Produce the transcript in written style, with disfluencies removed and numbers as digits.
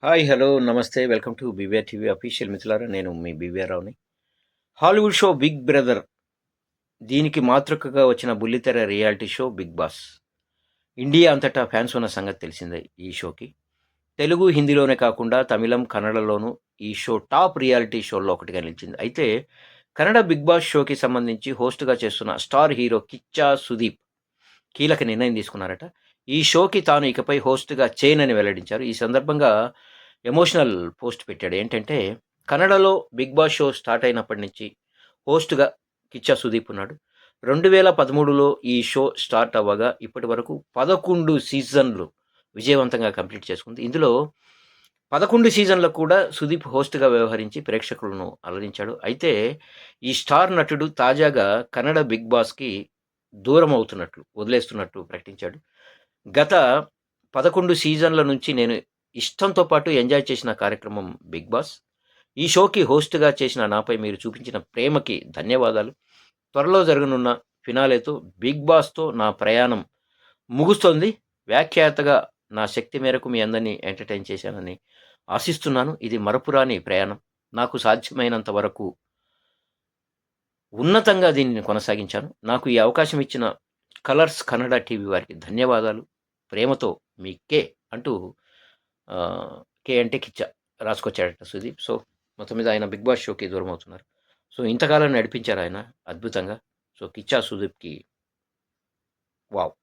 Hi, hello, నమస్తే. Welcome to BVR TV official మిత్రులారా. నేను మీ బీవీఆర్ రావుని. హాలీవుడ్ షో బిగ్ బ్రదర్ దీనికి మాతృకగా వచ్చిన బుల్లితెర reality show Big Boss. India అంతటా ఫ్యాన్స్ ఉన్న సంగతి తెలిసిందే ఈ షోకి. తెలుగు, హిందీలోనే కాకుండా తమిళం, కన్నడలోనూ ఈ షో టాప్ రియాలిటీ షోల్లో ఒకటిగా నిలిచింది. అయితే కన్నడ బిగ్ బాస్ షోకి సంబంధించి హోస్ట్‌గా చేస్తున్న స్టార్ హీరో కిచ్చా సుదీప్ కీలక నిర్ణయం తీసుకున్నారట. ఈ షోకి తాను ఇకపై హోస్ట్‌గా చేయనని వెల్లడించారు. ఈ సందర్భంగా ఎమోషనల్ పోస్ట్ పెట్టాడు. ఏంటంటే, కన్నడలో 'బిగ్ బాస్' షో స్టార్ట్ అయినప్పటి నుంచి హోస్ట్‌గా కిచ్చా సుదీప్ ఉన్నాడు. 2013లో ఈ షో స్టార్ట్ అవ్వగా ఇప్పటి వరకు 11 సీజన్‌లు విజయవంతంగా కంప్లీట్ చేసుకుంది. ఇందులో 11 సీజన్‌లకు కూడా సుదీప్ హోస్ట్‌గా వ్యవహరించి ప్రేక్షకులను అలరించాడు. అయితే ఈ స్టార్ నటుడు తాజాగా కన్నడ 'బిగ్ బాస్'కి దూరమవుతున్నట్లు, వదిలేస్తున్నట్టు ప్రకటించాడు. గత 11 సీజన్ల నుంచి నేను ఇష్టంతో పాటు ఎంజాయ్ చేసిన కార్యక్రమం 'బిగ్ బాస్'. ఈ షోకి హోస్ట్‌గా చేసిన నాపై మీరు చూపించిన ప్రేమకి ధన్యవాదాలు. త్వరలో జరగనున్న ఫినాలేతో 'బిగ్ బాస్'తో నా ప్రయాణం ముగుస్తోంది. వ్యాఖ్యాతగా నా శక్తి మేరకు మీ అందరిని ఎంటర్‌టైన్ చేశానని ఆశిస్తున్నాను. ఇది మరపురాని ప్రయాణం. నాకు సాధ్యమైనంత వరకు ఉన్నతంగా దీనిని కొనసాగించాను. నాకు ఈ అవకాశం ఇచ్చిన కలర్స్ కన్నడ టీవీ వారికి ధన్యవాదాలు. ప్రేమతో మీ కే అంటూ కే అంటే కిచ్చ రాసుకొచ్చాడట సుదీప్. సో, మొత్తం మీద ఆయన 'బిగ్ బాస్' షోకి దూరమవుతున్నారు. సో, ఇంతకాలం నడిపించారాయన అద్భుతంగా. సో, కిచ్చా సుదీప్‌కి వావ్!